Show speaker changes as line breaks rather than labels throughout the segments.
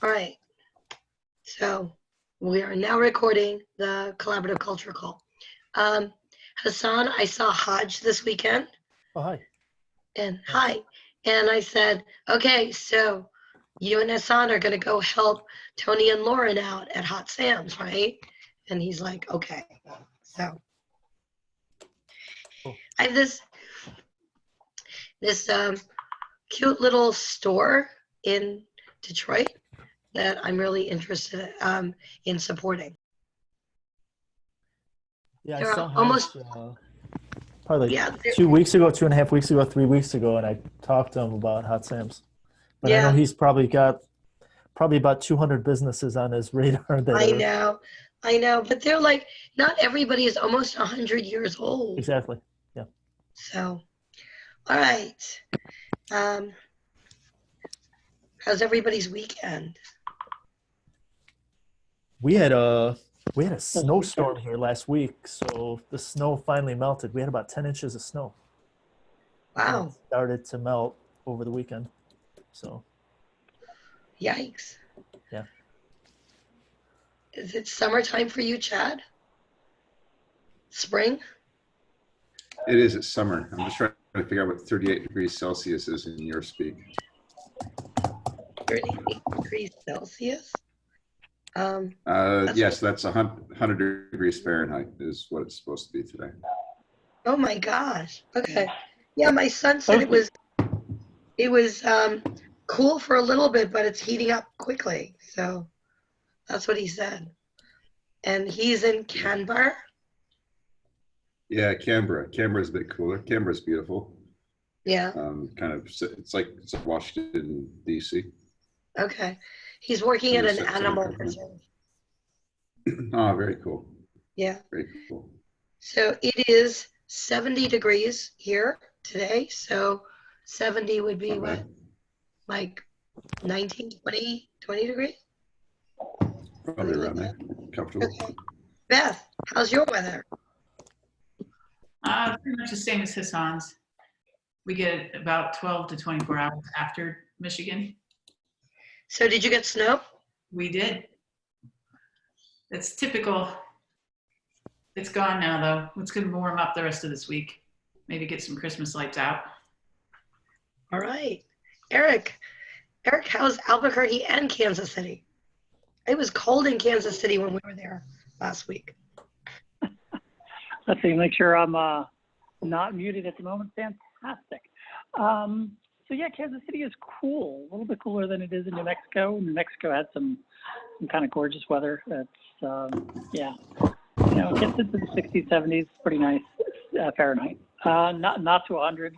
All right. So we are now recording the collaborative culture call. Hassan, I saw Hajj this weekend.
Oh, hi.
And hi. And I said, okay, so you and Hassan are going to go help Tony and Lauren out at Hot Sam's, right? And he's like, okay. So
Cool.
I have this cute little store in Detroit that I'm really interested in supporting.
Yeah,
They're
I saw
almost
probably like 2 weeks ago, 2.5 weeks ago, 3 weeks ago, and I talked to him about Hot Sam's. But I know he's probably got about 200 businesses on his radar.
I know, but they're like, not everybody is almost 100 years old.
Exactly. Yeah.
So, all right. How's everybody's weekend?
We had a snowstorm here last week, so the snow finally melted. We had about 10 inches of snow.
Wow.
It started to melt over the weekend. So.
Yikes.
Yeah.
Is it summertime for you, Chad? Spring?
It is. It's summer. I'm just trying to figure out what 38 degrees Celsius is in your speak.
38 degrees Celsius?
Yes, that's 100 degrees Fahrenheit is what it's supposed to be today.
Oh my gosh. Okay. Yeah, my son said it was cool for a little bit, but it's heating up quickly. So that's what he said. And he's in Canberra.
Yeah, Canberra. Canberra's a bit cooler. Canberra's beautiful.
Yeah.
It's like Washington, D.C.
Okay. He's working at an animal preserve.
Oh, very cool.
Yeah.
Very cool.
So it is 70 degrees here today. So 70 would be what? Like 19, 20 degrees?
Probably around there. Comfortable.
Okay. Beth, how's your weather?
Pretty much the same as Hassan's. We get about 12 to 24 hours after Michigan.
So did you get snow?
We did. It's typical. It's gone now, though. It's going to warm up the rest of this week. Maybe get some Christmas lights out.
All right. Eric, how's Albuquerque and Kansas City? It was cold in Kansas City when we were there last week.
Let's see, make sure I'm not muted at the moment. Fantastic. So yeah, Kansas City is cool, a little bit cooler than it is in New Mexico. New Mexico had some kind of gorgeous weather. That's, yeah, you know, it gets into the 60s, 70s, pretty nice Fahrenheit. Not to 100.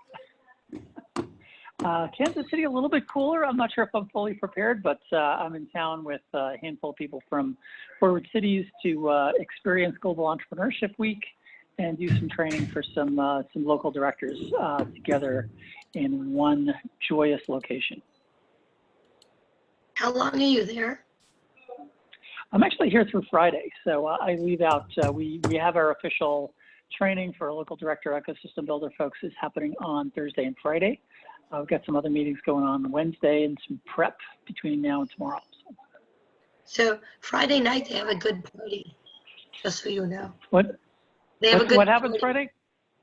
Kansas City, a little bit cooler. I'm not sure if I'm fully prepared, but I'm in town with a handful of people from Forward Cities to experience Global Entrepreneurship Week and do some training for some local directors together in one joyous location.
How long are you there?
I'm actually here through Friday, so I leave out. We have our official training for local director ecosystem builder folks is happening on Thursday and Friday. We've got some other meetings going on Wednesday and some prep between now and tomorrow.
So Friday night they have a good party, just so you know.
What?
They have
what happens Friday?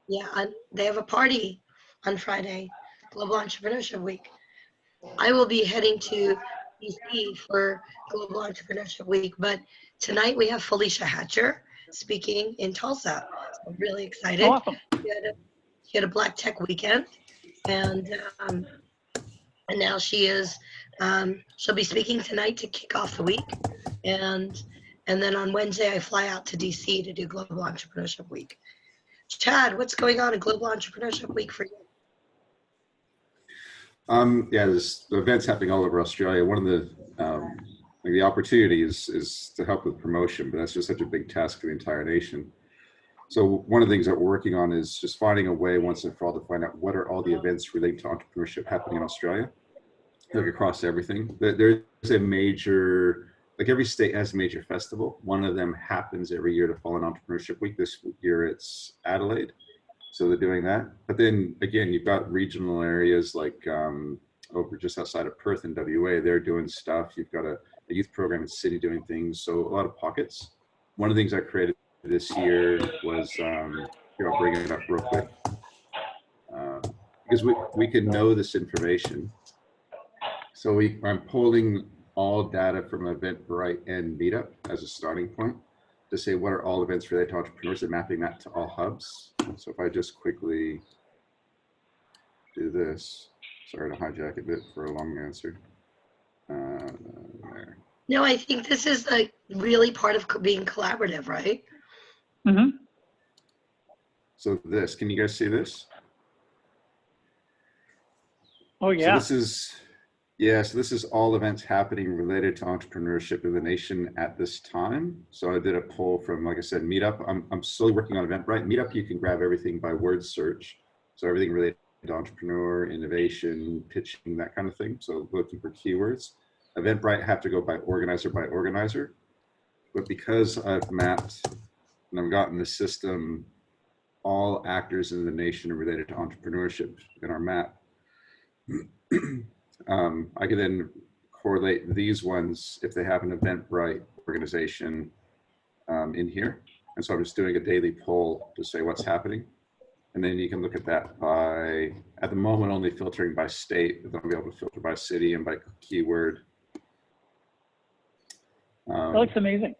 Yeah, they have a party on Friday, Global Entrepreneurship Week. I will be heading to DC for Global Entrepreneurship Week, but tonight we have Felicia Hatcher speaking in Tulsa. So I'm really excited.
Awesome.
She had a Black Tech weekend, and now she'll be speaking tonight to kick off the week, and then on Wednesday I fly out to DC to do Global Entrepreneurship Week. Chad, what's going on in Global Entrepreneurship Week for you?
Yeah, there's events happening all over Australia. One of the opportunity is to help with promotion, but that's just such a big task for the entire nation. So one of the things that we're working on is just finding a way once and for all to find out what are all the events related to entrepreneurship happening in Australia, like across everything. There's a major, like every state has a major festival. One of them happens every year to fall in Entrepreneurship Week. This year it's Adelaide. So they're doing that. But then again, you've got regional areas like over just outside of Perth in WA. They're doing stuff. You've got a youth program in the city doing things. So a lot of pockets. One of the things I created this year was, here, I'll bring it up real quick. Because we can know this information. So I'm pulling all data from Eventbrite and Meetup as a starting point to say what are all events related to entrepreneurs and mapping that to all hubs. So if I just quickly do this, sorry to hijack a bit for a long answer. There.
No, I think this is like really part of being collaborative, right?
Mm-hmm.
So this, can you guys see this?
Oh, yeah.
So this is all events happening related to entrepreneurship in the nation at this time. So I did a poll from, like I said, Meetup. I'm slowly working on Eventbrite. Meetup, you can grab everything by word search. So everything related to entrepreneur, innovation, pitching, that kind of thing. So looking for keywords. Eventbrite have to go by organizer. But because I've mapped and I've gotten the system, all actors in the nation related to entrepreneurship in our map, I can then correlate these ones if they have an Eventbrite organization in here. And so I'm just doing a daily poll to say what's happening. And then you can look at that by, at the moment, only filtering by state, but then I'll be able to filter by city and by keyword.
That looks amazing.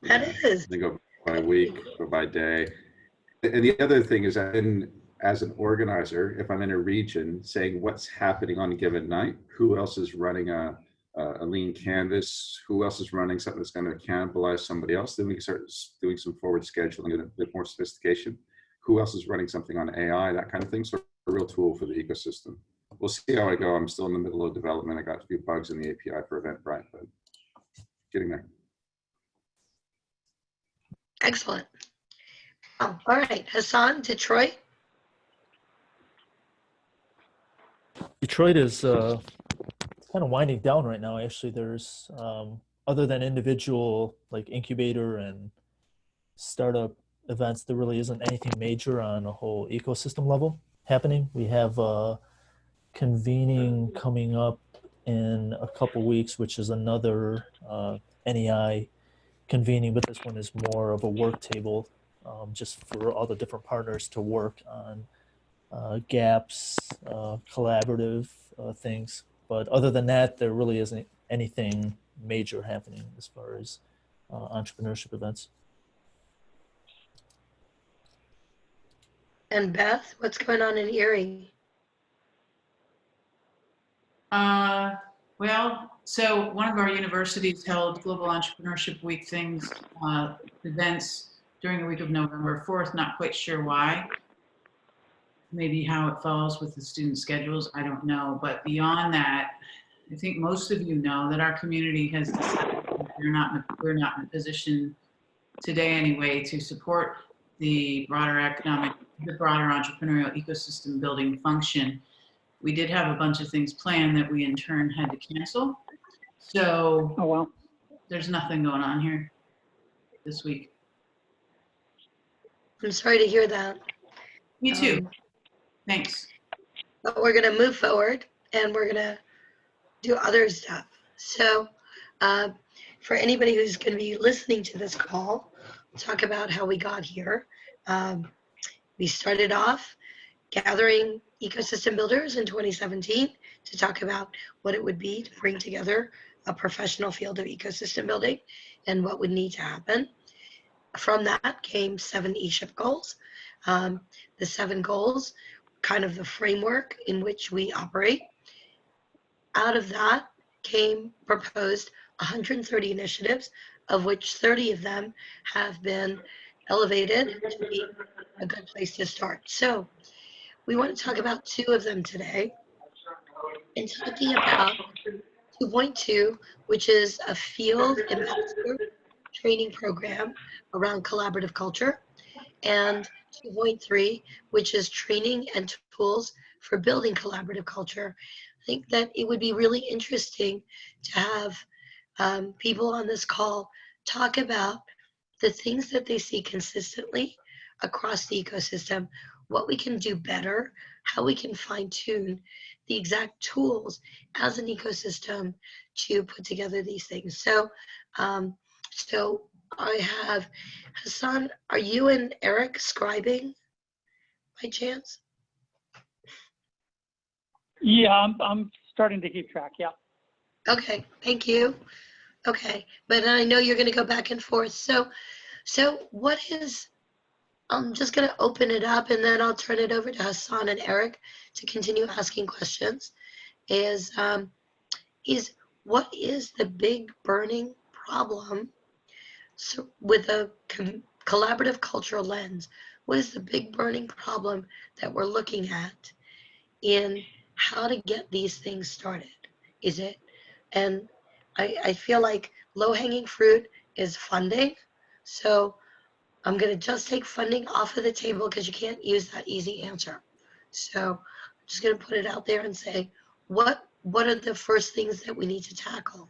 That is.
Then go by week, go by day. And the other thing is, as an organizer, if I'm in a region, saying what's happening on a given night, who else is running a lean canvas, who else is running something that's going to cannibalize somebody else, then we can start doing some forward scheduling and a bit more sophistication. Who else is running something on AI, that kind of thing. So a real tool for the ecosystem. We'll see how I go. I'm still in the middle of development. I got a few bugs in the API for Eventbrite, but getting there.
Excellent. Oh, all right, Hassan, Detroit.
Detroit is kind of winding down right now. Actually, there's other than individual like incubator and startup events, there really isn't anything major on a whole ecosystem level happening. We have convening coming up in a couple weeks, which is another NEI convening, but this one is more of a work table, just for all the different partners to work on gaps, collaborative things. But other than that, there really isn't anything major happening as far as entrepreneurship events.
And Beth, what's going on in Erie?
Well, so one of our universities held Global Entrepreneurship Week things, events during the week of November 4th, not quite sure why. Maybe how it falls with the student schedules, I don't know. But beyond that, I think most of you know that our community has decided we're not in a position today anyway to support the broader entrepreneurial ecosystem building function. We did have a bunch of things planned that we in turn had to cancel. So
Oh, wow.
There's nothing going on here this week.
I'm sorry to hear that.
Me too. Thanks.
But we're going to move forward and we're going to do other stuff. So for anybody who's going to be listening to this call, we'll talk about how we got here. We started off gathering ecosystem builders in 2017 to talk about what it would be to bring together a professional field of ecosystem building and what would need to happen. From that came 7 ESHIP goals. The 7 goals, kind of the framework in which we operate. Out of that came proposed 130 initiatives, of which 30 of them have been elevated to be a good place to start. So we want to talk about 2 of them today, and talking about 2.2, which is a field ambassador training program around collaborative culture, and 2.3, which is training and tools for building collaborative culture. I think that it would be really interesting to have people on this call talk about the things that they see consistently across the ecosystem, what we can do better, how we can fine tune the exact tools as an ecosystem to put together these things. So, so I have Hassan. Are you and Eric scribing by chance?
Yeah, I'm starting to keep track. Yeah.
Okay, thank you. Okay, but I know you're going to go back and forth. So what is? I'm just going to open it up, and then I'll turn it over to Hassan and Eric to continue asking questions. Is what is the big burning problem? So with a collaborative cultural lens, what is the big burning problem that we're looking at in how to get these things started? Is it, and I feel like low hanging fruit is funding. So I'm going to just take funding off of the table because you can't use that easy answer. So I'm just going to put it out there and say, what are the first things that we need to tackle?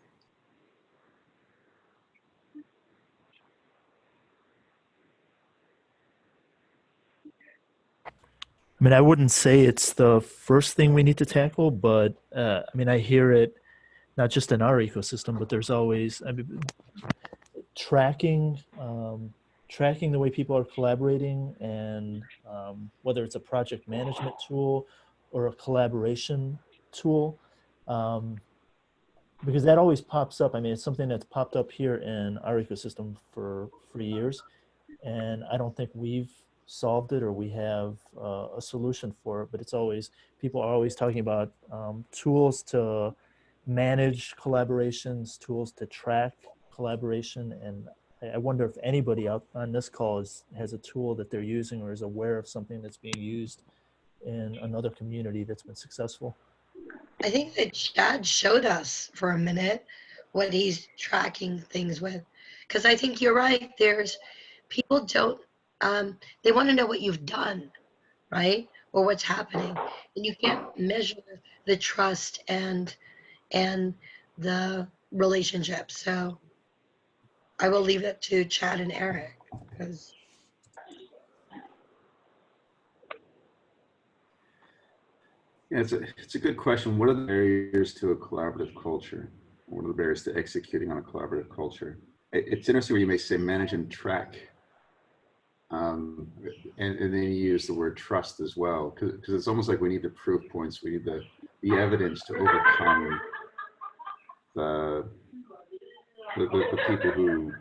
I mean, I wouldn't say it's the first thing we need to tackle, but I mean, I hear it not just in our ecosystem, but there's always, I mean, tracking tracking the way people are collaborating, and whether it's a project management tool or a collaboration tool, um, because that always pops up. I mean, it's something that's popped up here in our ecosystem for years, and I don't think we've solved it or we have a solution for it. But it's always, people are always talking about tools to manage collaborations, tools to track collaboration, and I wonder if anybody out on this call has a tool that they're using or is aware of something that's being used in another community that's been successful.
I think that Chad showed us for a minute what he's tracking things with. Because I think you're right. There's people don't, they want to know what you've done, right? Or what's happening. And you can't measure the trust and the relationship. So I will leave it to Chad and Eric because
Yeah, it's a good question. What are the barriers to a collaborative culture? What are the barriers to executing on a collaborative culture? It's interesting where you may say manage and track, and then you use the word trust as well, because it's almost like we need the proof points, we need the evidence to overcome the people who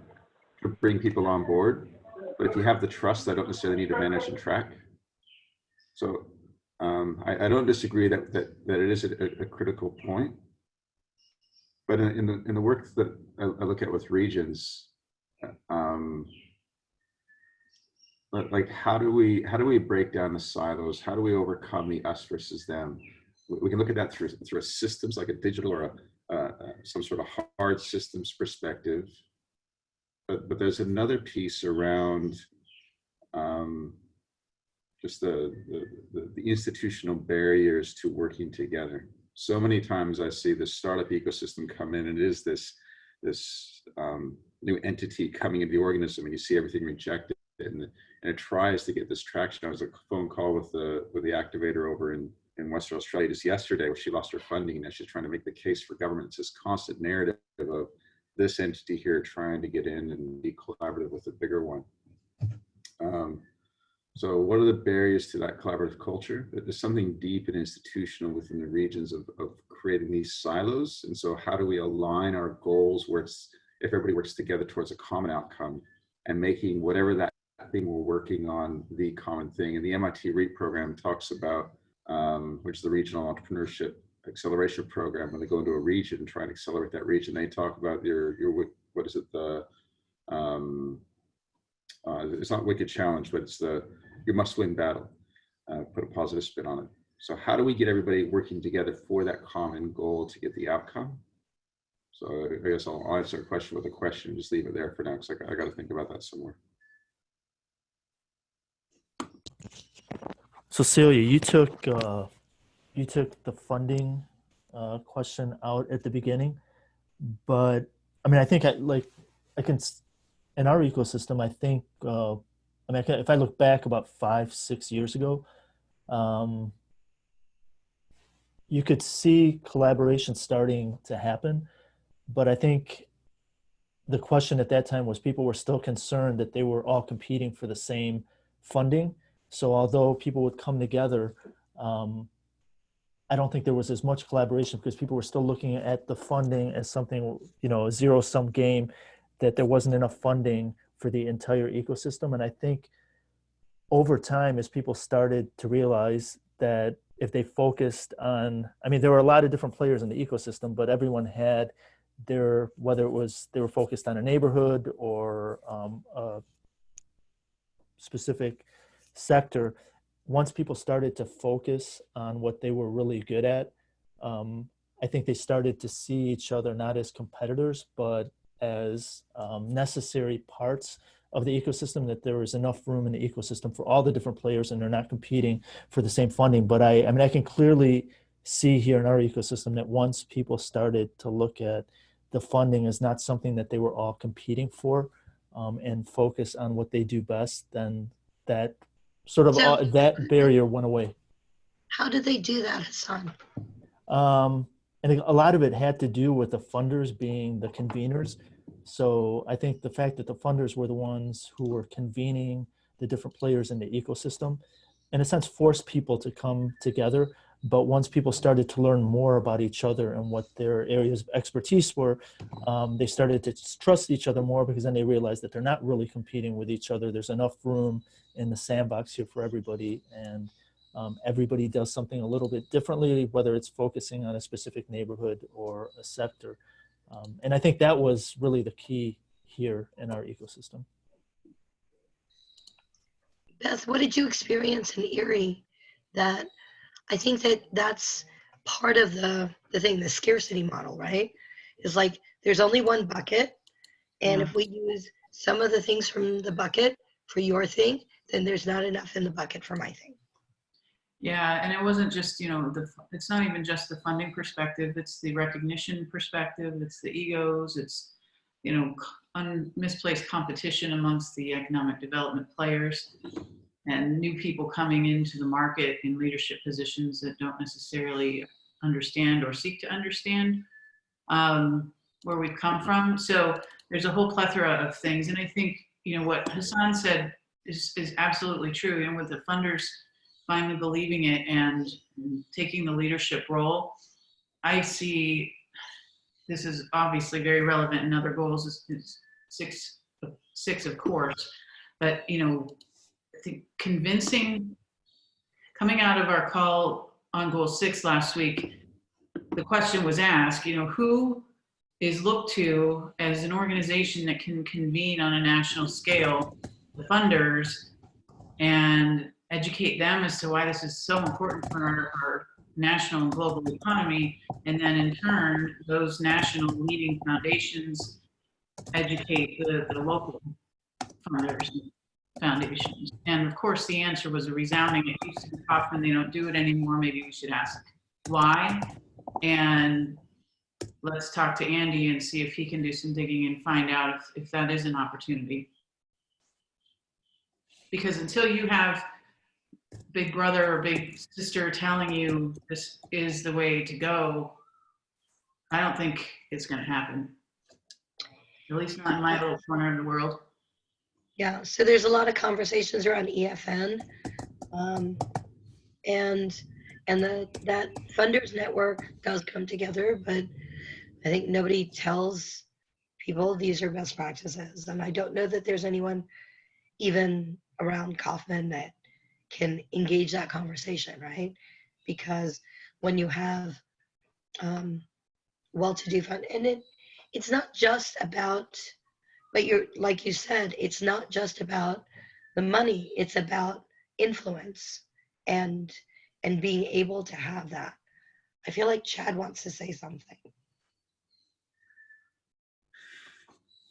bring people on board. But if you have the trust, I don't necessarily need to manage and track. So I don't disagree that it is a critical point. But in the work that I look at with regions, like how do we break down the silos? How do we overcome the us versus them? We can look at that through a systems like a digital or some sort of hard systems perspective. But there's another piece around just the institutional barriers to working together. So many times I see the startup ecosystem come in, and it is this new entity coming into the organism, and you see everything rejected, and it tries to get this traction. I was on a phone call with the activator over in Western Australia just yesterday, where she lost her funding, and she's trying to make the case for government. It's this constant narrative of this entity here trying to get in and be collaborative with a bigger one. So what are the barriers to that collaborative culture? There's something deep and institutional within the regions of creating these silos. And so how do we align our goals where it's, if everybody works together towards a common outcome and making whatever that thing we're working on the common thing. And the MIT REAP program talks about, which is the Regional Entrepreneurship Acceleration Program, when they go into a region and try and accelerate that region, they talk about your what is it, the, it's not wicked challenge, but it's your must-win battle. Put a positive spin on it. So how do we get everybody working together for that common goal to get the outcome? So I guess I'll answer a question with a question and just leave it there for now, because I got to think about that some more.
So Celia, you took the funding question out at the beginning, but I mean, I think I can, in our ecosystem, I think, I mean, if I look back about 5-6 years ago, you could see collaboration starting to happen, but I think the question at that time was people were still concerned that they were all competing for the same funding. So although people would come together, I don't think there was as much collaboration because people were still looking at the funding as something, you know, a zero-sum game, that there wasn't enough funding for the entire ecosystem. And I think over time, as people started to realize that if they focused on, I mean, there were a lot of different players in the ecosystem, but everyone had their, whether it was they were focused on a neighborhood or a specific sector, once people started to focus on what they were really good at, I think they started to see each other not as competitors, but as necessary parts of the ecosystem, that there was enough room in the ecosystem for all the different players and they're not competing for the same funding. But I mean, I can clearly see here in our ecosystem that once people started to look at the funding as not something that they were all competing for, and focus on what they do best, then that sort of
So
that barrier went away.
how did they do that, Hassan?
And a lot of it had to do with the funders being the conveners. So I think the fact that the funders were the ones who were convening the different players in the ecosystem, in a sense, forced people to come together. But once people started to learn more about each other and what their areas of expertise were, they started to trust each other more, because then they realized that they're not really competing with each other. There's enough room in the sandbox here for everybody. And everybody does something a little bit differently, whether it's focusing on a specific neighborhood or a sector. And I think that was really the key here in our ecosystem.
Beth, what did you experience in Erie? That I think that's part of the thing, the scarcity model, right? Is like there's only one bucket, and
Yeah.
if we use some of the things from the bucket for your thing, then there's not enough in the bucket for my thing.
Yeah, and it wasn't just, it's not even just the funding perspective, it's the recognition perspective, it's the egos, it's, misplaced competition amongst the economic development players, and new people coming into the market in leadership positions that don't necessarily understand or seek to understand where we've come from. So there's a whole plethora of things. And I think, what Hassan said is absolutely true. With the funders finally believing it and taking the leadership role, I see this is obviously very relevant in other goals. It's six, of course, but I think convincing, coming out of our call on goal 6 last week, the question was asked, who is looked to as an organization that can convene on a national scale the funders and educate them as to why this is so important for our national and global economy, and then in turn, those national leading foundations educate the local funders and foundations. And of course, the answer was a resounding, it used to be Kaufman, they don't do it anymore, maybe we should ask why. And let's talk to Andy and see if he can do some digging and find out if that is an opportunity. Because until you have big brother or big sister telling you this is the way to go, I don't think it's going to happen. At least not in my little corner of the world.
Yeah, so there's a lot of conversations around EFN, and that funders network does come together, but I think nobody tells people these are best practices, and I don't know that there's anyone even around Kaufman that can engage that conversation, right? Because when you have well-to-do fund, and it's not just about, but you're like you said, it's not just about the money, it's about influence and being able to have that. I feel like Chad wants to say something.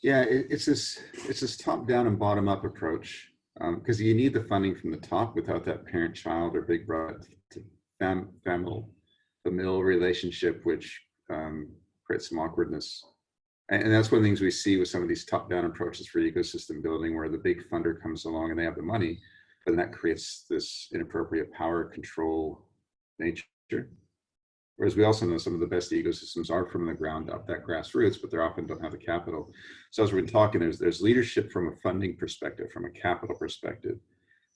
Yeah, it's this top-down and bottom-up approach, because you need the funding from the top. Without that parent-child or big brother familial relationship, which creates some awkwardness. And that's one of the things we see with some of these top-down approaches for ecosystem building, where the big funder comes along and they have the money, but then that creates this inappropriate power control nature. Whereas we also know some of the best ecosystems are from the ground up, that grassroots, but they often don't have the capital. So as we've been talking, there's leadership from a funding perspective, from a capital perspective.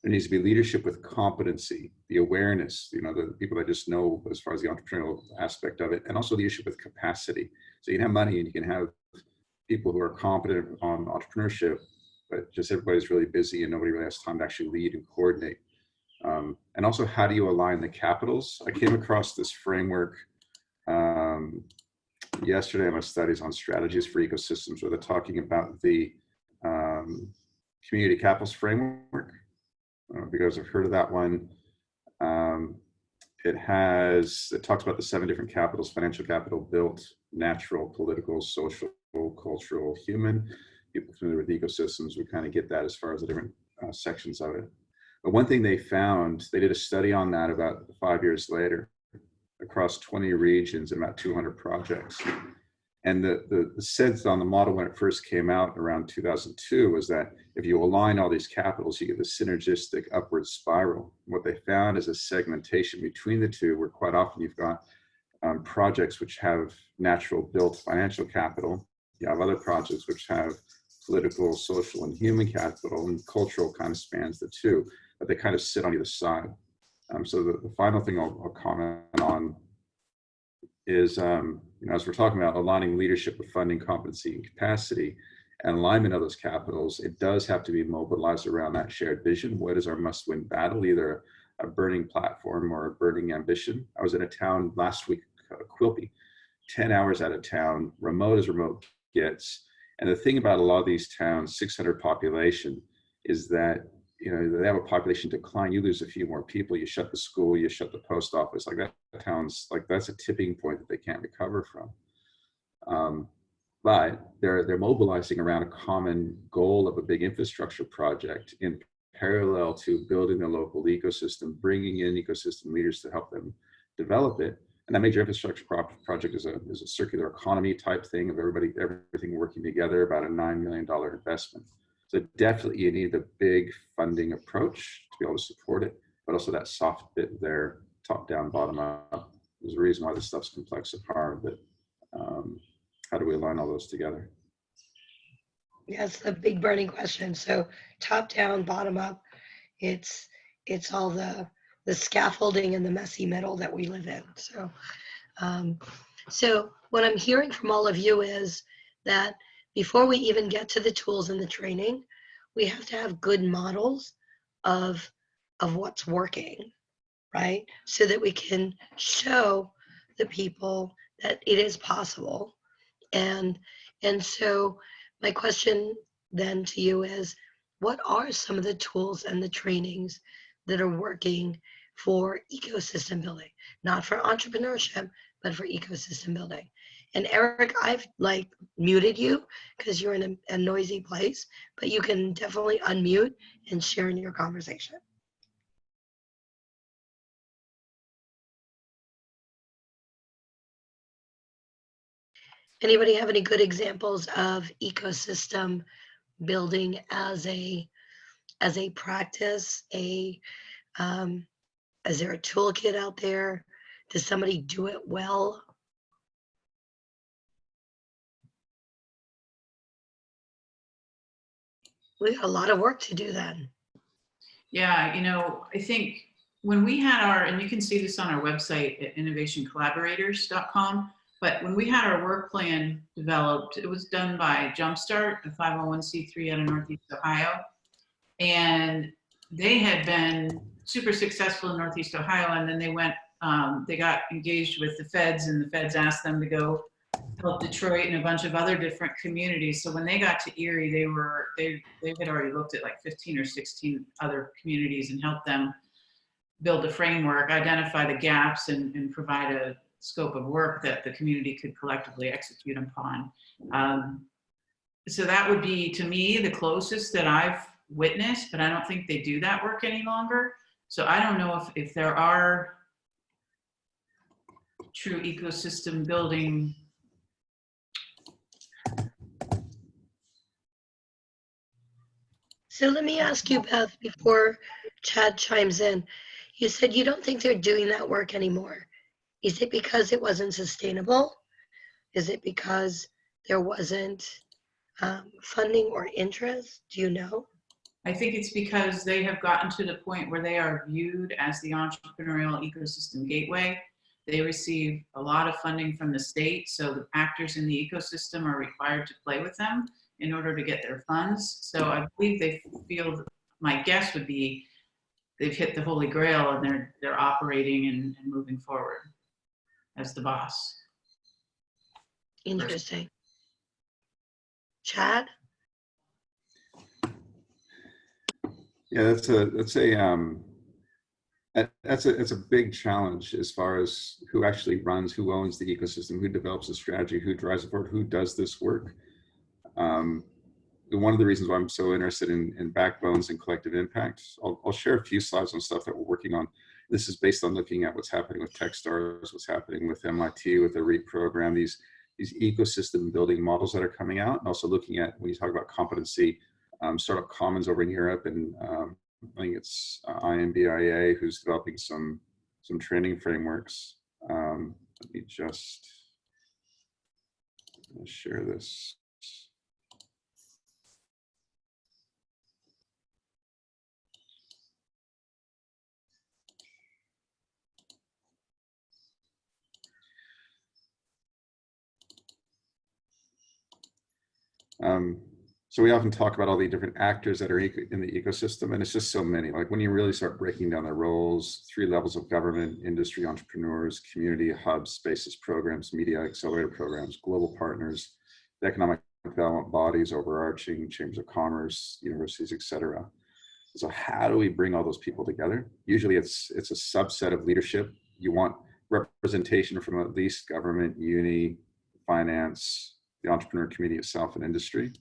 There needs to be leadership with competency, the awareness, the people that just know as far as the entrepreneurial aspect of it, and also leadership with capacity. So you can have money and you can have people who are competent on entrepreneurship, but just everybody's really busy and nobody really has time to actually lead and coordinate. And also, how do you align the capitals? I came across this framework yesterday in my studies on strategies for ecosystems, where they're talking about the community capitals framework. I don't know if you guys have heard of that one. It talks about the 7 different capitals: financial capital, built, natural, political, social, cultural, human. People familiar with ecosystems would kind of get that as far as the different sections of it. But one thing they found, they did a study on that about 5 years later across 20 regions and about 200 projects. And the sense on the model when it first came out around 2002 was that if you align all these capitals, you get this synergistic upward spiral. What they found is a segmentation between the two, where quite often you've got projects which have natural built financial capital. You have other projects which have political, social, and human capital, and cultural kind of spans the two, but they kind of sit on either side. So the final thing I'll comment on is, as we're talking about aligning leadership with funding, competency, and capacity, and alignment of those capitals, it does have to be mobilized around that shared vision. What is our must-win battle? Either a burning platform or a burning ambition. I was in a town last week, Quilpie, 10 hours out of town, remote as remote gets. And the thing about a lot of these towns, 600 population, is that they have a population decline. You lose a few more people, you shut the school, you shut the post office. Like that town's like, that's a tipping point that they can't recover from. But they're mobilizing around a common goal of a big infrastructure project in parallel to building the local ecosystem, bringing in ecosystem leaders to help them develop it. And that major infrastructure project is a circular economy type thing of everything working together, about a $9 million investment. So definitely you need a big funding approach to be able to support it, but also that soft bit there, top down, bottom up. There's a reason why this stuff's complex and hard, but how do we align all those together?
Yeah, it's the big burning question. So top down, bottom up, it's all the scaffolding and the messy middle that we live in. So what I'm hearing from all of you is that before we even get to the tools and the training, we have to have good models of what's working, right? So that we can show the people that it is possible. And so my question then to you is, what are some of the tools and the trainings that are working for ecosystem building? Not for entrepreneurship, but for ecosystem building. And Eric, I've muted you because you're in a noisy place, but you can definitely unmute and share in your conversation. Anybody have any good examples of ecosystem building as a practice? Is there a toolkit out there? Does somebody do it well? We got a lot of work to do then.
Yeah, I think when we had and you can see this on our website at innovationcollaborators.com, but when we had our work plan developed, it was done by Jumpstart, a 501c3 out of Northeast Ohio. And they had been super successful in Northeast Ohio, and then they got engaged with the feds, and the feds asked them to go help Detroit and a bunch of other different communities. So when they got to Erie, they had already looked at 15 or 16 other communities and helped them build a framework, identify the gaps, and provide a scope of work that the community could collectively execute upon. So that would be, to me, the closest that I've witnessed, but I don't think they do that work any longer. So I don't know if there are true ecosystem building.
So let me ask you, Beth, before Chad chimes in. You said you don't think they're doing that work anymore. Is it because it wasn't sustainable? Is it because there wasn't funding or interest? Do you know?
I think it's because they have gotten to the point where they are viewed as the entrepreneurial ecosystem gateway. They receive a lot of funding from the state, so the actors in the ecosystem are required to play with them in order to get their funds. So I believe they feel, my guess would be, they've hit the holy grail and they're operating and moving forward as the boss.
Interesting. Chad?
Yeah, that's a big challenge as far as who actually runs, who owns the ecosystem, who develops the strategy, who drives it forward, who does this work. One of the reasons why I'm so interested in backbones and collective impact, I'll share a few slides on stuff that we're working on. This is based on looking at what's happening with Techstars, what's happening with MIT, with the REAP program, these ecosystem building models that are coming out, and also looking at, when you talk about competency, Startup Commons over in Europe, and I think it's IMBIA who's developing some training frameworks. Let me just share this. So we often talk about all the different actors that are in the ecosystem, and it's just so many. Like when you really start breaking down the roles, 3 levels of government, industry, entrepreneurs, community, hubs, spaces, programs, media, accelerator programs, global partners, the economic development bodies, overarching, chambers of commerce, universities, etc. So how do we bring all those people together? Usually it's a subset of leadership. You want representation from at least government, uni, finance, the entrepreneur community itself, and industry.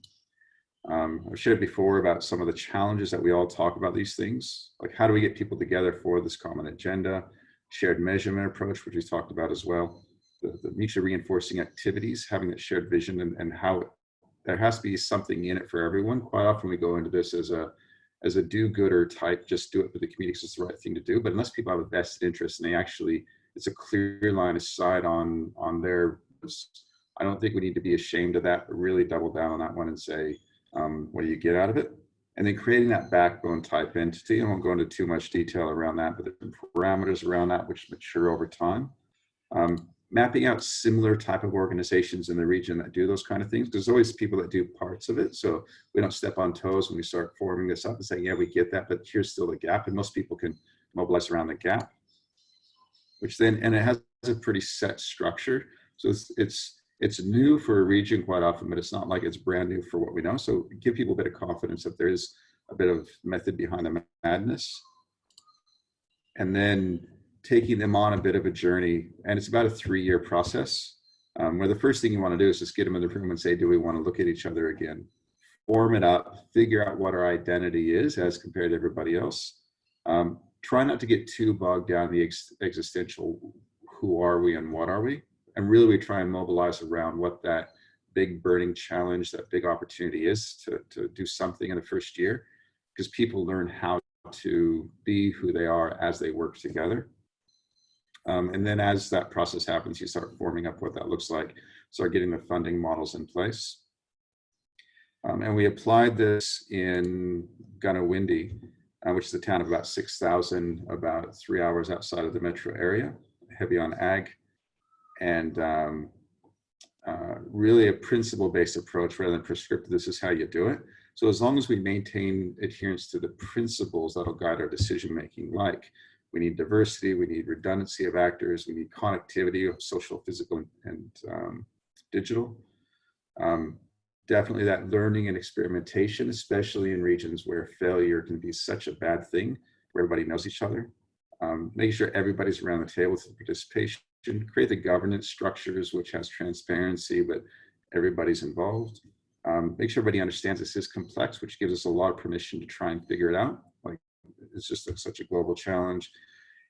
I've shared before about some of the challenges that we all talk about these things, like how do we get people together for this common agenda, shared measurement approach, which we talked about as well, the mutually reinforcing activities, having that shared vision, and how there has to be something in it for everyone. Quite often we go into this as a do-gooder type, just do it for the community because it's the right thing to do. But unless people have a vested interest and it's a clear line of sight on their, I don't think we need to be ashamed of that, but really double down on that one and say, what do you get out of it? And then creating that backbone type entity. I won't go into too much detail around that, but there's parameters around that which mature over time. Mapping out similar type of organizations in the region that do those kind of things. There's always people that do parts of it. So we don't step on toes when we start forming this up and saying, yeah, we get that, but here's still the gap. And most people can mobilize around the gap, which then, and it has a pretty set structure. So it's new for a region quite often, but it's not like it's brand new for what we know. So give people a bit of confidence that there is a bit of method behind the madness. And then taking them on a bit of a journey. And it's about a 3-year process, where the first thing you want to do is just get them in the room and say, do we want to look at each other again? Form it up, figure out what our identity is as compared to everybody else. Try not to get too bogged down the existential, who are we and what are we? And really we try and mobilize around what that big burning challenge, that big opportunity is to do something in the first year, because people learn how to be who they are as they work together. And then as that process happens, you start forming up what that looks like, start getting the funding models in place. And we applied this in Gunawindi, which is a town of about 6,000, about 3 hours outside of the metro area, heavy on ag. And really a principle-based approach rather than prescriptive. This is how you do it. So as long as we maintain adherence to the principles that'll guide our decision-making, like we need diversity, we need redundancy of actors, we need connectivity of social, physical, and digital. Definitely that learning and experimentation, especially in regions where failure can be such a bad thing, where everybody knows each other. Making sure everybody's around the table with participation. Create the governance structures which has transparency, but everybody's involved. Make sure everybody understands this is complex, which gives us a lot of permission to try and figure it out. Like it's just such a global challenge.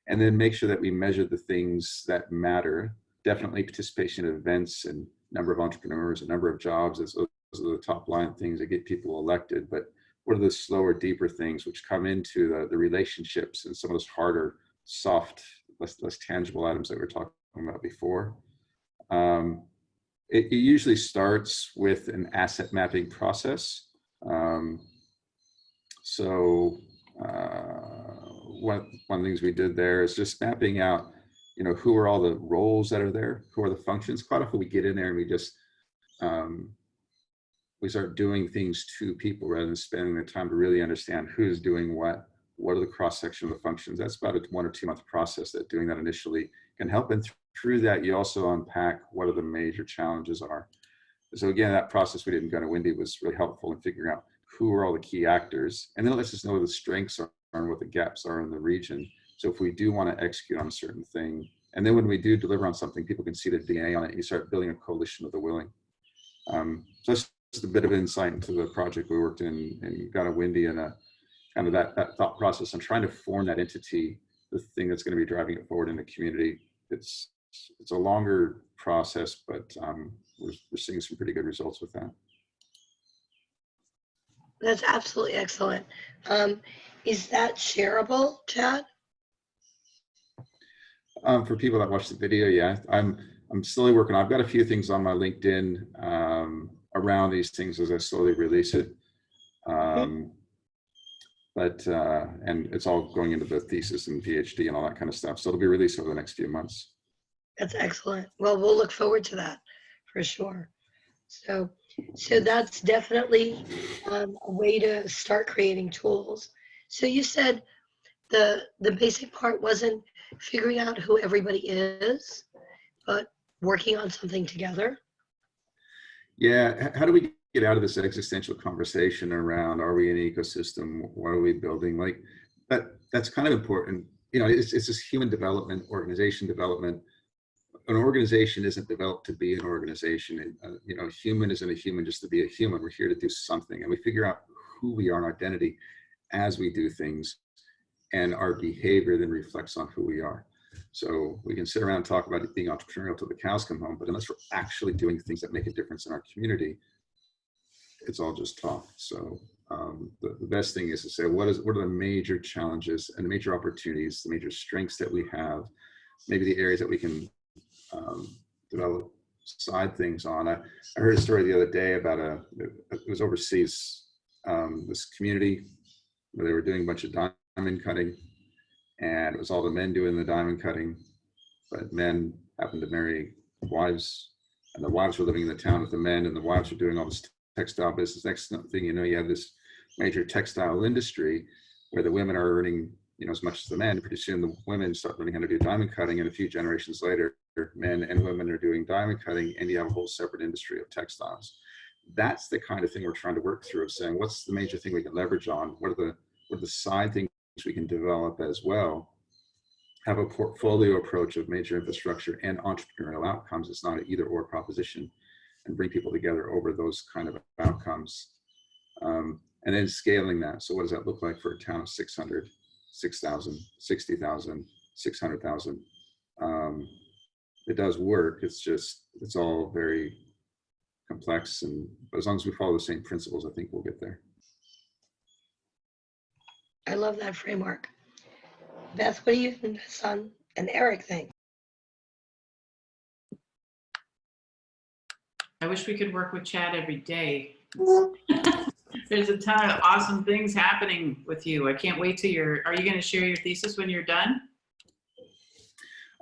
And then make sure that we measure the things that matter. Definitely participation in events and number of entrepreneurs, a number of jobs. Those are the top line things that get people elected. But what are the slower, deeper things which come into the relationships and some of those harder, soft, less tangible items that we're talking about before. It usually starts with an asset mapping process. So one of the things we did there is just mapping out, who are all the roles that are there, who are the functions. Quite often we get in there and we just we start doing things to people rather than spending the time to really understand who's doing what are the cross section of the functions. That's about a 1 or 2 month process that doing that initially can help. And through that, you also unpack what are the major challenges are. So again, that process we did in Gunna Windy was really helpful in figuring out who are all the key actors. And then it lets us know what the strengths are and what the gaps are in the region. So if we do want to execute on a certain thing, and then when we do deliver on something, people can see the DNA on it. You start building a coalition of the willing. So that's just a bit of insight into the project we worked in Gunna Windy, and kind of that thought process and trying to form that entity, the thing that's going to be driving it forward in the community. It's a longer process, but we're seeing some pretty good results with that.
That's absolutely excellent. Is that shareable, Chad?
For people that watch the video, yeah, I'm slowly working. I've got a few things on my LinkedIn around these things as I slowly release it. But and it's all going into the thesis and PhD and all that kind of stuff. So it'll be released over the next few months.
That's excellent. Well, we'll look forward to that for sure. So that's definitely a way to start creating tools. So you said the basic part wasn't figuring out who everybody is, but working on something together.
Yeah, how do we get out of this existential conversation around, are we an ecosystem? What are we building? Like that's kind of important. It's just human development, organization development. An organization isn't developed to be an organization. A human isn't a human just to be a human. We're here to do something, and we figure out who we are and identity as we do things, and our behavior then reflects on who we are. So we can sit around and talk about it being entrepreneurial till the cows come home, but unless we're actually doing things that make a difference in our community, it's all just talk. So the best thing is to say, what are the major challenges and the major opportunities, the major strengths that we have, maybe the areas that we can develop side things on. I heard a story the other day about it was overseas, this community where they were doing a bunch of diamond cutting, and it was all the men doing the diamond cutting, but men happened to marry wives, and the wives were living in the town with the men, and the wives were doing all this textile business. Next thing you know, you have this major textile industry where the women are earning as much as the men. Pretty soon the women start learning how to do diamond cutting, and a few generations later, men and women are doing diamond cutting, and you have a whole separate industry of textiles. That's the kind of thing we're trying to work through, of saying, what's the major thing we can leverage on? What are the side things we can develop as well? Have a portfolio approach of major infrastructure and entrepreneurial outcomes. It's not an either or proposition, and bring people together over those kind of outcomes. And then scaling that. So what does that look like for a town of 600, 6,000, 60,000, 600,000? It does work. It's all very complex. And as long as we follow the same principles, I think we'll get there.
I love that framework. Beth, what do you and Son and Eric think?
I wish we could work with Chad every day. There's a ton of awesome things happening with you. I can't wait till are you going to share your thesis when you're done?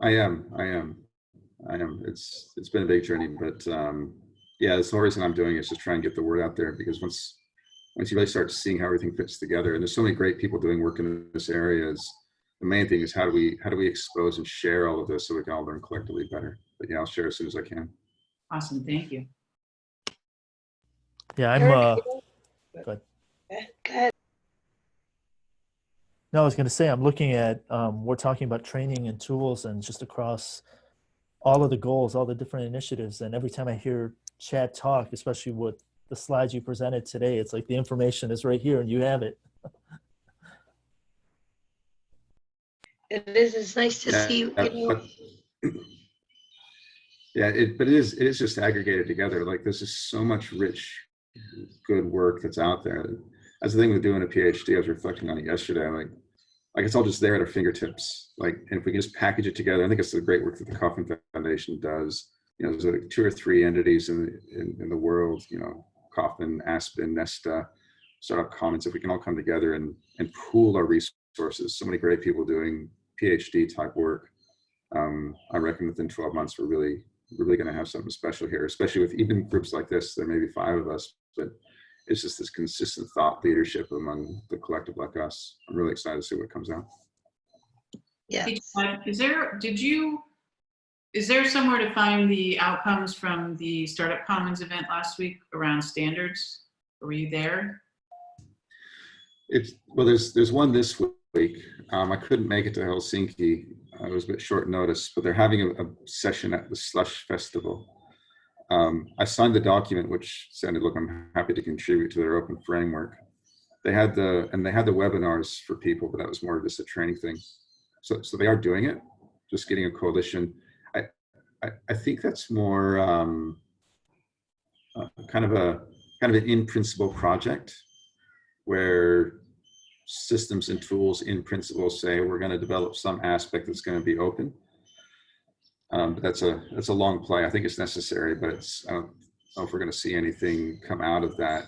I am. It's been a big journey, but yeah, the whole reason I'm doing it is just try and get the word out there, because once you really start seeing how everything fits together, and there's so many great people doing work in this area, the main thing is how do we expose and share all of this so we can all learn collectively better. But yeah, I'll share as soon as I can.
Awesome, thank you.
Yeah, I'm
Go ahead.
No, I was going to say, I'm looking at, we're talking about training and tools and just across all of the goals, all the different initiatives. And every time I hear Chad talk, especially with the slides you presented today, it's like the information is right here and you have it.
It is. It's nice to see.
Yeah, but it is just aggregated together. Like there's just so much rich, good work that's out there. That's the thing with doing a PhD. I was reflecting on it yesterday. Like like it's all just there at our fingertips. Like, and if we can just package it together, I think it's the great work that the Kauffman Foundation does. You know, there's like 2 or 3 entities in the world, you know, Kauffman, Aspen, Nesta, Startup Commons. If we can all come together and pool our resources, so many great people doing PhD type work. I reckon within 12 months, we're really going to have something special here, especially with even groups like this. There may be 5 of us, but it's just this consistent thought leadership among the collective like us. I'm really excited to see what comes out.
Yeah.
Is there somewhere to find the outcomes from the Startup Commons event last week around standards? Were you there?
Well, there's one this week. I couldn't make it to Helsinki. It was a bit short notice, but they're having a session at the Slush Festival. I signed the document, which sounded, look, I'm happy to contribute to their open framework. They had the webinars for people, but that was more of just a training thing. So they are doing it, just getting a coalition. I think that's more kind of an in principle project where systems and tools in principle say we're going to develop some aspect that's going to be open. But that's a long play. I think it's necessary, but I don't know if we're going to see anything come out of that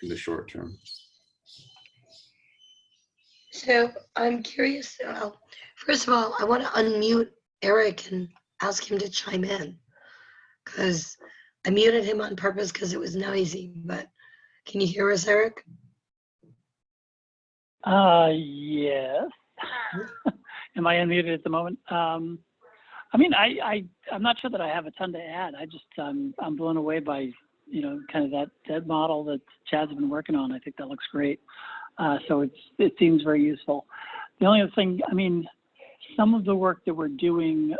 in the short term.
So I'm curious. Well, first of all, I want to unmute Eric and ask him to chime in, because I muted him on purpose because it was noisy. But can you hear us, Eric?
Yes. Am I unmuted at the moment? I mean, I'm not sure that I have a ton to add. I'm blown away by, you know, kind of that model that Chad's been working on. I think that looks great. So it seems very useful. The only other thing, I mean, some of the work that we're doing,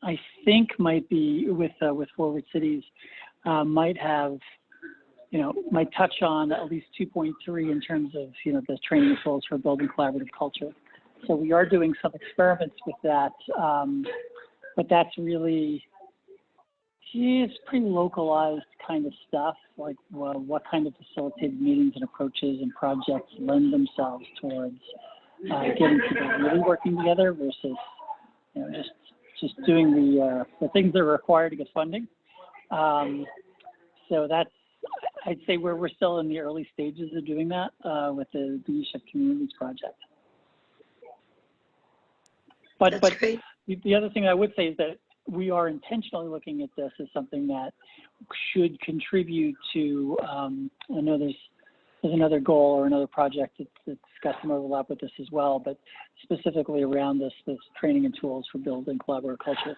I think might be with Forward Cities, might have, you know, might touch on at least 2.3 in terms of, you know, the training tools for building collaborative culture. So we are doing some experiments with that, but that's really, it's pretty localized kind of stuff, like what kind of facilitated meetings and approaches and projects lend themselves towards getting people really working together versus, you know, just doing the things that are required to get funding. So that's, I'd say we're still in the early stages of doing that with the ESHIP Communities project. But
Great.
The other thing I would say is that we are intentionally looking at this as something that should contribute to, I know there's another goal or another project that's got some overlap with this as well, but specifically around this training and tools for building collaborative culture.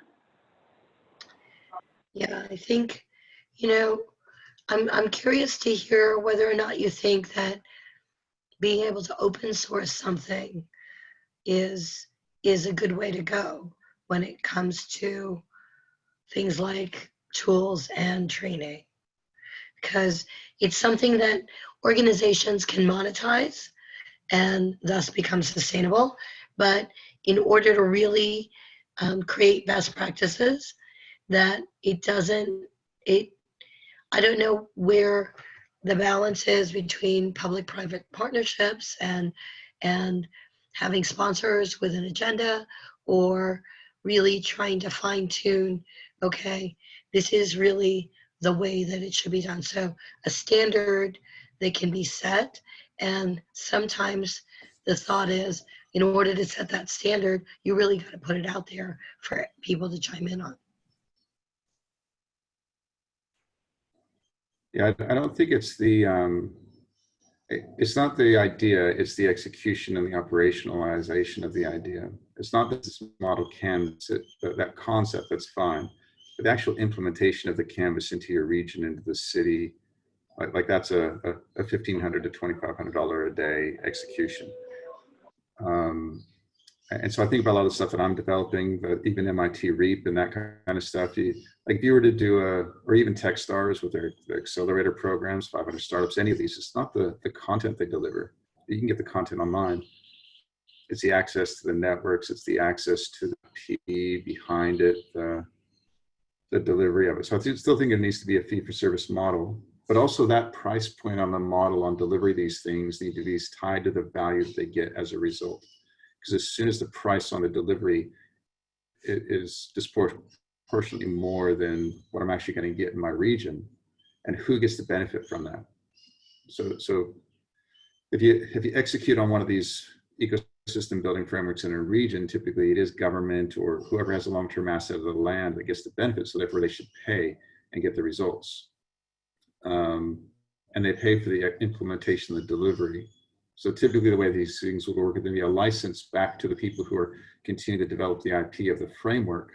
Yeah, I think, you know, I'm curious to hear whether or not you think that being able to open source something is a good way to go when it comes to things like tools and training, because it's something that organizations can monetize and thus become sustainable. But in order to really create best practices, that I don't know where the balance is between public-private partnerships and having sponsors with an agenda, or really trying to fine-tune, okay, this is really the way that it should be done. So a standard that can be set, and sometimes the thought is, in order to set that standard, you really got to put it out there for people to chime in on.
Yeah, I don't think it's it's not the idea, it's the execution and the operationalization of the idea. It's not that this model canvas, that concept, that's fine, but the actual implementation of the canvas into your region, into the city, like that's a $1,500 to $2,500 a day execution. And so I think about a lot of the stuff that I'm developing, even MIT REAP and that kind of stuff. Like if you were to do or even Techstars with their accelerator programs, 500 startups, any of these, it's not the content they deliver. You can get the content online. It's the access to the networks. It's the access to the PE behind it, the delivery of it. So I still think it needs to be a fee-for-service model, but also that price point on the model on delivery of these things need to be tied to the value that they get as a result. because as soon as the price on the delivery is disproportionately more than what I'm actually going to get in my region, and who gets the benefit from that. So if you execute on one of these ecosystem building frameworks in a region, typically it is government or whoever has a long-term asset of the land that gets the benefit, so therefore they should pay and get the results. And they pay for the implementation, the delivery. So typically the way these things will work is going to be a license back to the people who are continuing to develop the IP of the framework.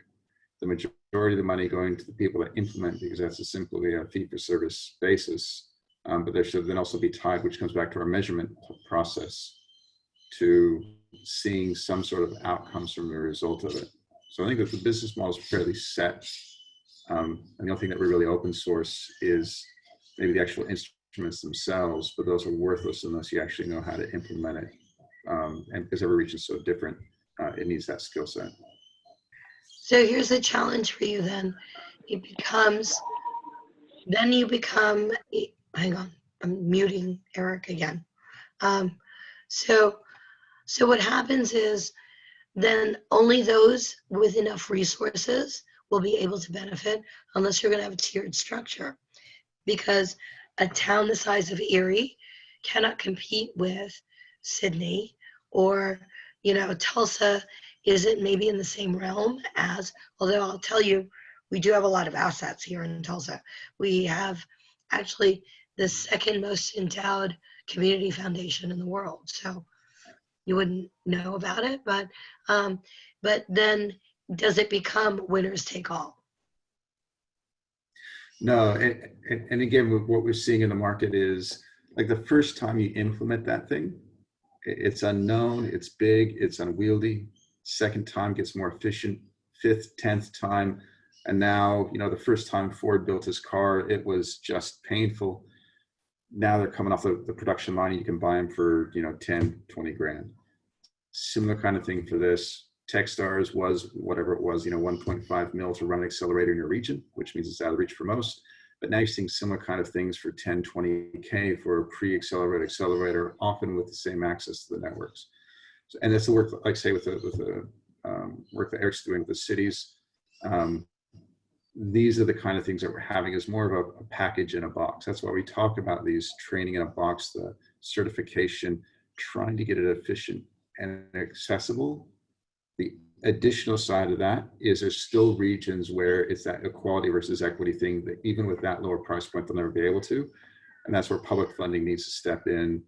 The majority of the money going to the people that implement, because that's simply a fee-for-service basis. But there should then also be tied, which comes back to our measurement process, to seeing some sort of outcomes from the result of it. So I think that the business model is fairly set. And the only thing that we really open source is maybe the actual instruments themselves, but those are worthless unless you actually know how to implement it. And because every region is so different, it needs that skill set.
So here's a challenge for you then. It becomes, then you become, hang on, I'm muting Eric again. So what happens is then only those with enough resources will be able to benefit, unless you're going to have a tiered structure, because a town the size of Erie cannot compete with Sydney, or, you know, Tulsa isn't maybe in the same realm as, although I'll tell you, we do have a lot of assets here in Tulsa. We have actually the second most endowed community foundation in the world. So you wouldn't know about it, but then does it become winners take all?
No, and again, what we're seeing in the market is like the first time you implement that thing, it's unknown, it's big, it's unwieldy. Second time gets more efficient, fifth, 10th time. And now, you know, the first time Ford built his car, it was just painful. Now they're coming off the production line, you can buy them for, you know, 10, 20 grand. Similar kind of thing for this. Techstars was whatever it was, you know, 1.5 mil to run an accelerator in your region, which means it's out of reach for most. But now you're seeing similar kind of things for 10, 20K for a pre-accelerated accelerator, often with the same access to the networks. So, and that's the work, like say, with the work that Eric's doing with the cities. These are the kind of things that we're having is more of a package in a box. That's why we talk about these training in a box, the certification, trying to get it efficient and accessible. The additional side of that is there's still regions where it's that equality versus equity thing that even with that lower price point, they'll never be able to. And that's where public funding needs to step in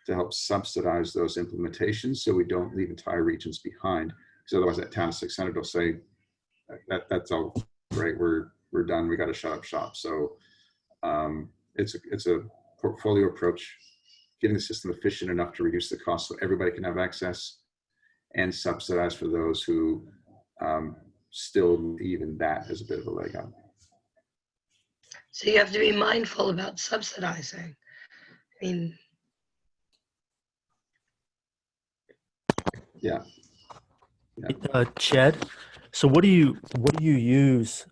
to help subsidize those implementations so we don't leave entire regions behind. Because otherwise that town of 600 will say, that's all great, we're done, we got to shut up shop. So it's a portfolio approach, getting the system efficient enough to reduce the cost so everybody can have access, and subsidize for those who still even that as a bit of a leg up.
So you have to be mindful about subsidizing. I mean,
Yeah.
Chad, so what do you use?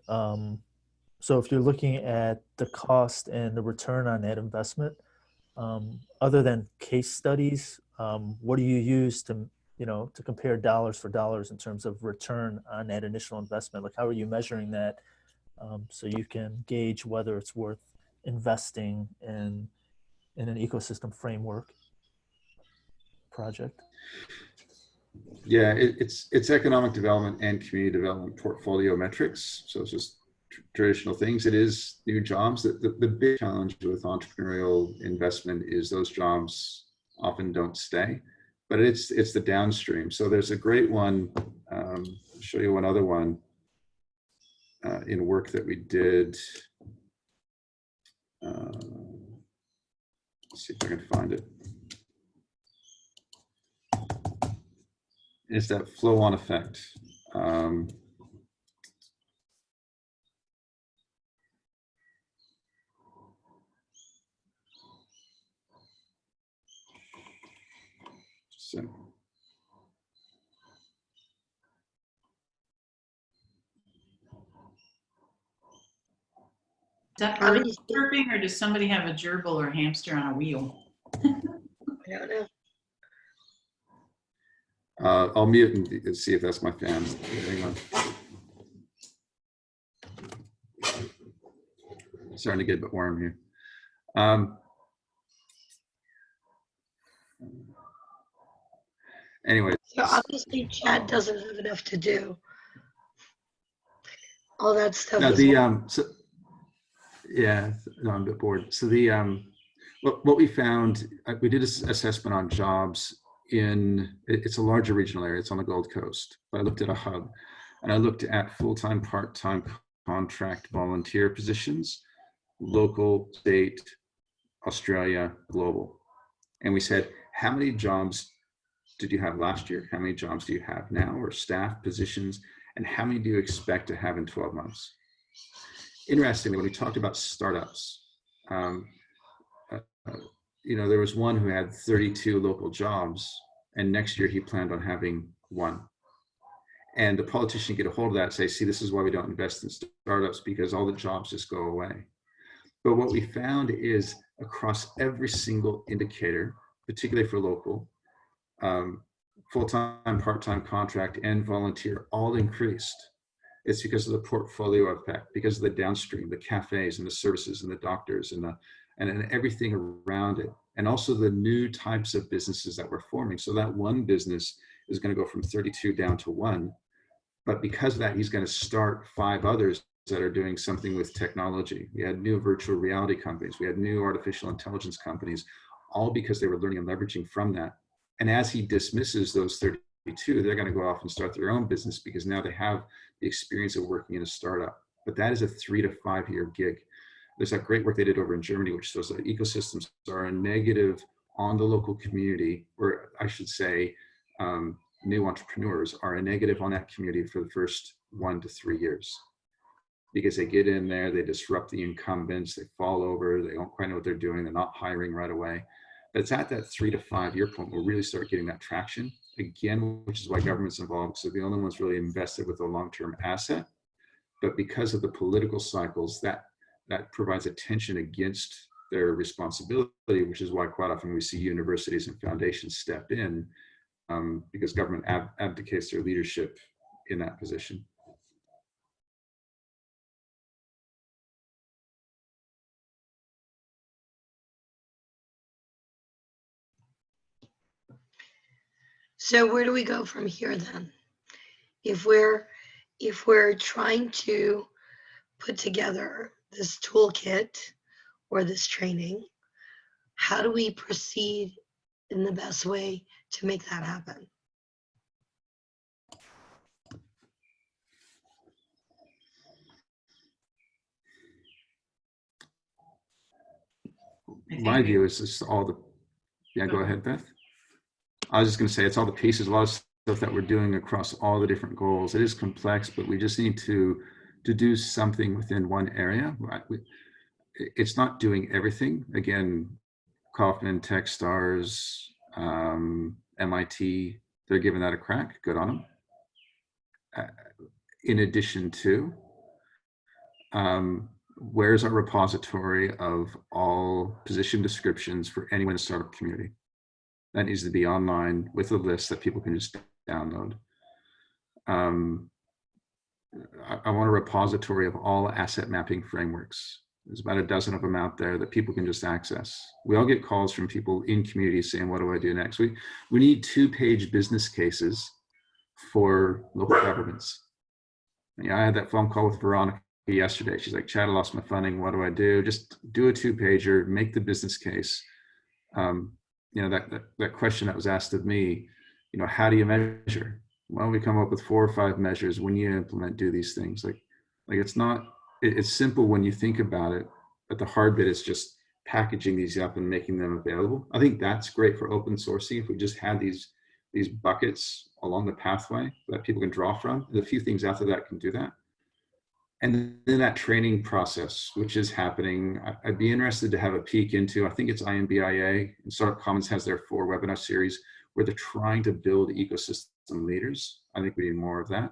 So if you're looking at the cost and the return on that investment, other than case studies, what do you use to compare dollars for dollars in terms of return on that initial investment? Like, how are you measuring that so you can gauge whether it's worth investing in an ecosystem framework project?
Yeah, it's economic development and community development portfolio metrics. So it's just traditional things. It is new jobs. The big challenge with entrepreneurial investment is those jobs often don't stay, but it's the downstream. So there's a great one, I'll show you one other one in work that we did. Let's see if I can find it. It's that flow-on effect. So.
Duck
How many-
surfing, or does somebody have a gerbil or hamster on a wheel?
I don't know.
I'll mute and see if that's my fan. Hang on. Starting to get a bit warm here. Anyway.
So obviously Chad doesn't have enough to do. All that stuff.
No,
is
yeah, no, I'm a bit bored. So what we found, we did an assessment on jobs it's a larger regional area. It's on the Gold Coast. But I looked at a hub, and I looked at full-time, part-time, contract, volunteer positions, local, state, Australia, global. And we said, how many jobs did you have last year? How many jobs do you have now, or staff positions? And how many do you expect to have in 12 months? Interestingly, when we talked about startups, there was one who had 32 local jobs, and next year he planned on having one. And the politician get a hold of that and say, see, this is why we don't invest in startups, because all the jobs just go away. But what we found is across every single indicator, particularly for local, full-time, part-time, contract, and volunteer all increased. It's because of the portfolio effect, because of the downstream, the cafes and the services and the doctors and everything around it. And also the new types of businesses that we're forming. So that one business is going to go from 32 down to 1. But because of that, he's going to start 5 others that are doing something with technology. We had new virtual reality companies. We had new artificial intelligence companies, all because they were learning and leveraging from that. And as he dismisses those 32, they're going to go off and start their own business because now they have the experience of working in a startup. But that is a 3 to 5 year gig. There's that great work they did over in Germany, which shows that ecosystems are a negative on the local community, or I should say, new entrepreneurs are a negative on that community for the first 1 to 3 years. Because they get in there, they disrupt the incumbents, they fall over, they don't quite know what they're doing, they're not hiring right away. But it's at that 3 to 5 year point we'll really start getting that traction again, which is why government's involved. So the only ones really invested with a long-term asset, but because of the political cycles, that provides a tension against their responsibility, which is why quite often we see universities and foundations step in because government abdicates their leadership in that position.
So where do we go from here then? If we're trying to put together this toolkit or this training, how do we proceed in the best way to make that happen?
My view is just all the, yeah, go ahead, Beth. I was just going to say it's all the pieces, a lot of stuff that we're doing across all the different goals. It is complex, but we just need to do something within one area. It's not doing everything. Again, Kauffman, Techstars, MIT, they're giving that a crack. Good on them. In addition to, where's our repository of all position descriptions for anyone in the startup community? That needs to be online with a list that people can just download. I want a repository of all asset mapping frameworks. There's about a dozen of them out there that people can just access. We all get calls from people in communities saying, what do I do next? We need 2-page business cases for local governments. I had that phone call with Veronica yesterday. She's like, Chad, I lost my funding. What do I do? Just do a 2-pager, make the business case. That question that was asked of me, how do you measure? Well, we come up with 4 or 5 measures. When you implement, do these things. Like it's simple when you think about it, but the hard bit is just packaging these up and making them available. I think that's great for open sourcing. If we just had these buckets along the pathway that people can draw from, there's a few things after that can do that. And then that training process, which is happening, I'd be interested to have a peek into, I think it's INBIA, and Startup Commons has their 4 webinar series where they're trying to build ecosystem leaders. I think we need more of that.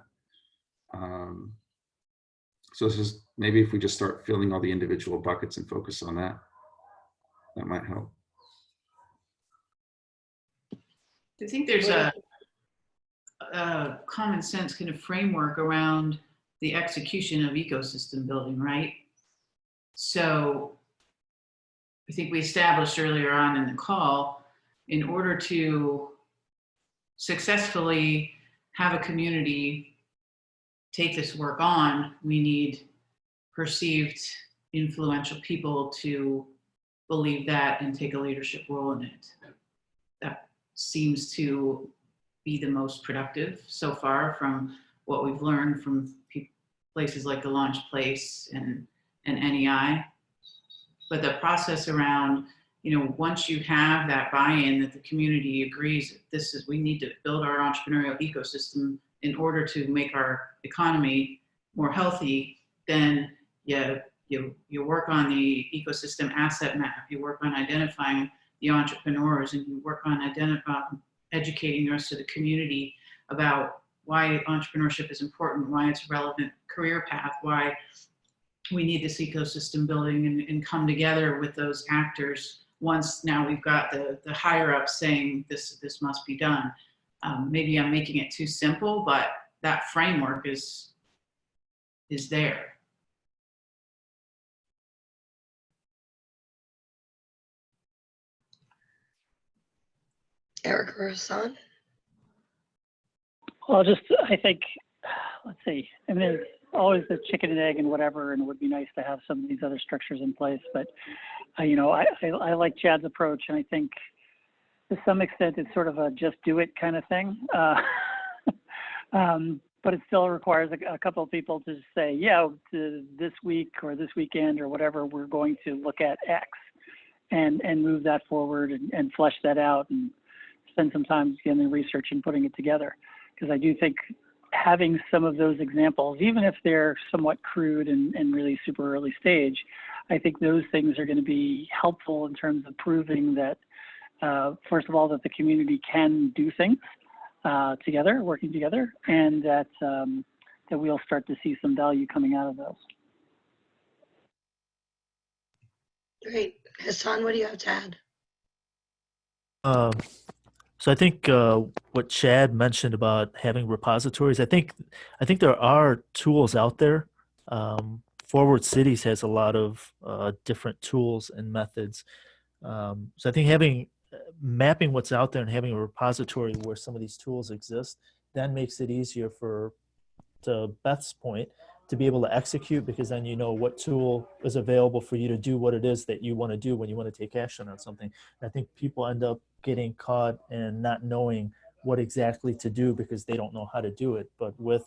So this is, maybe if we just start filling all the individual buckets and focus on that, that might help.
I think there's a a common sense kind of framework around the execution of ecosystem building, right? So I think we established earlier on in the call, in order to successfully have a community take this work on, we need perceived influential people to believe that and take a leadership role in it. That seems to be the most productive so far from what we've learned from places like the Launch Place and NEI. But the process around, once you have that buy-in that the community agrees we need to build our entrepreneurial ecosystem in order to make our economy more healthy, then you work on the ecosystem asset map, you work on identifying the entrepreneurs, and you work on educating the rest of the community about why entrepreneurship is important, why it's a relevant career path, why we need this ecosystem building, and come together with those actors once now we've got the higher ups saying this must be done. Maybe I'm making it too simple, but that framework is there.
Eric or Hassan?
Well, I think, let's see. I mean, there's always the chicken and egg and whatever, and it would be nice to have some of these other structures in place. But, I like Chad's approach, and I think to some extent it's sort of a just do it kind of thing. But it still requires a couple of people to say, yeah, this week or this weekend or whatever, we're going to look at X and move that forward and flesh that out and spend some time getting the research and putting it together. Because I do think having some of those examples, even if they're somewhat crude and really super early stage, I think those things are going to be helpful in terms of proving that, first of all, that the community can do things together, working together, and that we'll start to see some value coming out of those.
Great. Hassan, what do you have to add?
So I think what Chad mentioned about having repositories, I think there are tools out there. Forward Cities has a lot of different tools and methods. So I think mapping what's out there and having a repository where some of these tools exist, then makes it easier to Beth's point, to be able to execute, because then you know what tool is available for you to do what it is that you want to do when you want to take action on something. And I think people end up getting caught and not knowing what exactly to do because they don't know how to do it. But with,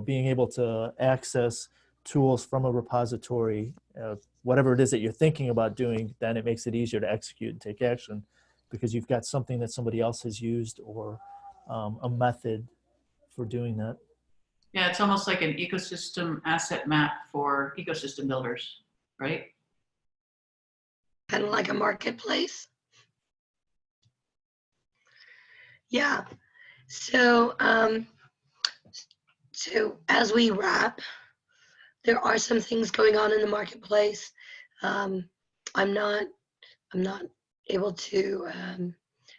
being able to access tools from a repository, whatever it is that you're thinking about doing, then it makes it easier to execute and take action because you've got something that somebody else has used or a method for doing that.
Yeah, it's almost like an ecosystem asset map for ecosystem builders, right?
Kind of like a marketplace? Yeah. So, so as we wrap, there are some things going on in the marketplace. I'm not able to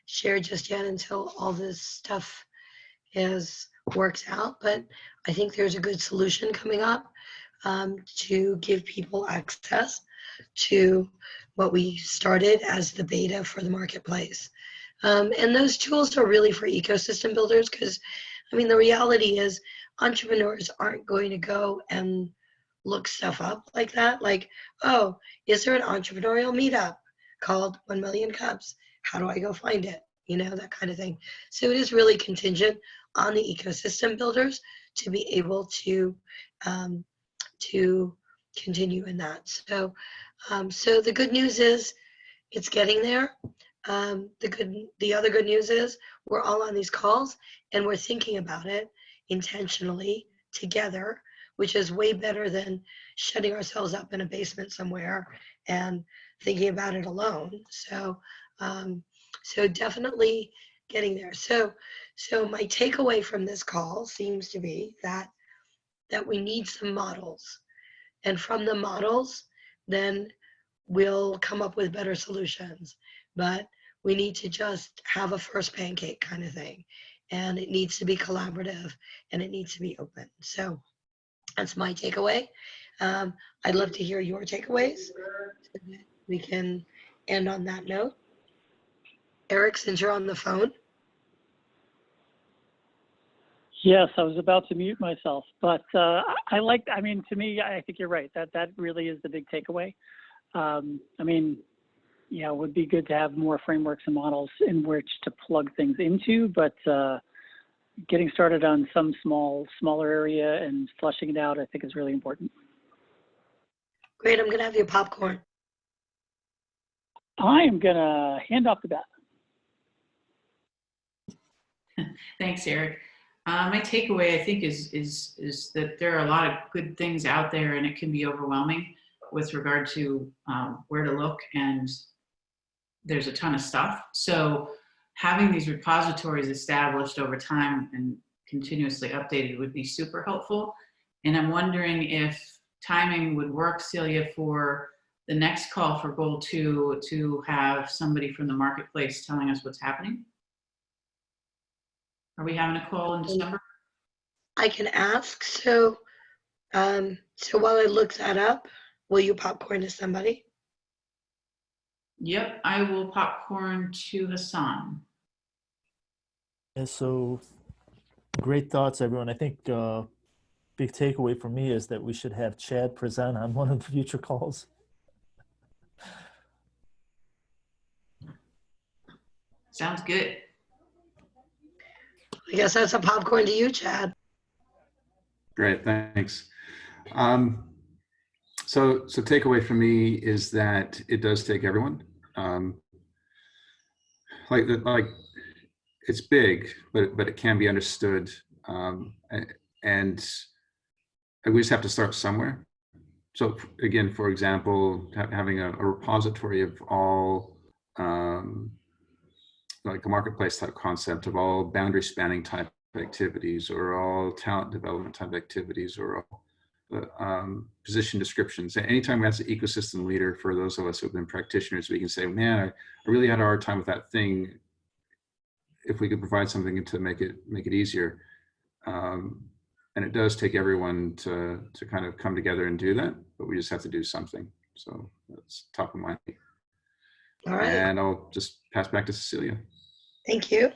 share just yet until all this stuff is worked out, but I think there's a good solution coming up to give people access to what we started as the beta for the marketplace. And those tools are really for ecosystem builders because, the reality is entrepreneurs aren't going to go and look stuff up like that. Like, oh, is there an entrepreneurial meetup called 1 Million Cups? How do I go find it? That kind of thing. So it is really contingent on the ecosystem builders to be able to continue in that. So, so the good news is it's getting there. The other good news is we're all on these calls and we're thinking about it intentionally together, which is way better than shutting ourselves up in a basement somewhere and thinking about it alone. So, so definitely getting there. So my takeaway from this call seems to be that we need some models, and from the models, then we'll come up with better solutions. But we need to just have a first pancake kind of thing and it needs to be collaborative, and it needs to be open. So that's my takeaway. I'd love to hear your takeaways so that we can end on that note. Eric, since you're on the phone.
Yes, I was about to mute myself, but I mean, to me, I think you're right. That really is the big takeaway. I mean, yeah, it would be good to have more frameworks and models in which to plug things into, but getting started on some smaller area and fleshing it out, I think is really important.
Great, I'm going to have your popcorn.
I am going to hand off the bat.
Thanks, Eric. My takeaway, I think, is that there are a lot of good things out there, and it can be overwhelming with regard to where to look, and there's a ton of stuff. So having these repositories established over time and continuously updated would be super helpful. And I'm wondering if timing would work, Celia, for the next call for Goal 2 to have somebody from the marketplace telling us what's happening. Are we having a call in December?
I can ask. So, so while I look that up, will you popcorn to somebody?
Yep, I will popcorn to Hassan.
And so great thoughts, everyone. I think big takeaway for me is that we should have Chad present on one of the future calls.
Sounds good.
I guess that's a popcorn to you, Chad.
Great, thanks. So takeaway for me is that it does take everyone. Like it's big, but it can be understood, and we just have to start somewhere. So again, for example, having a repository of all like a marketplace type concept of all boundary spanning type activities, or all talent development type activities, or all position descriptions. Anytime we have an ecosystem leader, for those of us who have been practitioners, we can say, man, I really had a hard time with that thing. If we could provide something to make it easier. And it does take everyone to kind of come together and do that, but we just have to do something. So that's top of mind.
All right.
And I'll just pass back to Cecilia.
Thank you.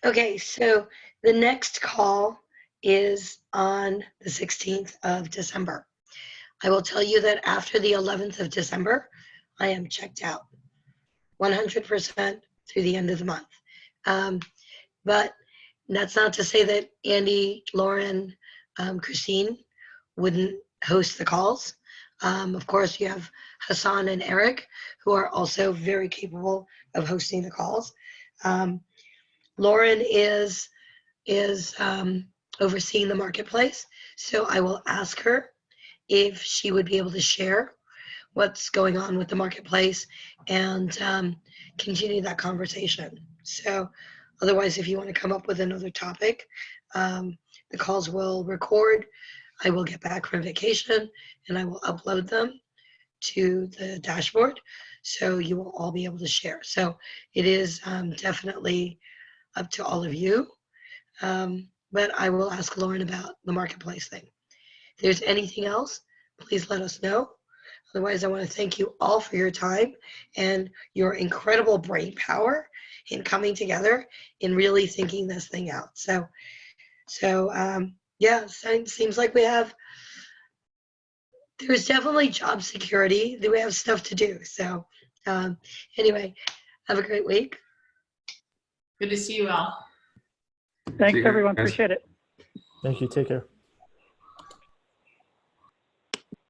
Okay, so the next call is on the 16th of December. I will tell you that after the 11th of December, I am checked out 100% through the end of the month. But that's not to say that Andy, Lauren, Christine wouldn't host the calls. Of course, you have Hassan and Eric, who are also very capable of hosting the calls. Lauren is overseeing the marketplace, so I will ask her if she would be able to share what's going on with the marketplace and continue that conversation. So otherwise, if you want to come up with another topic, the calls will record. I will get back from vacation and I will upload them to the dashboard, so you will all be able to share. So it is definitely up to all of you, but I will ask Lauren about the marketplace thing. If there's anything else, please let us know. Otherwise, I want to thank you all for your time and your incredible brain power in coming together and really thinking this thing out. So yeah, seems like there's definitely job security. We have stuff to do. So anyway, have a great week.
Good to see you all.
Thanks,
See you
everyone.
guys.
Appreciate it.
Thank you. Take care.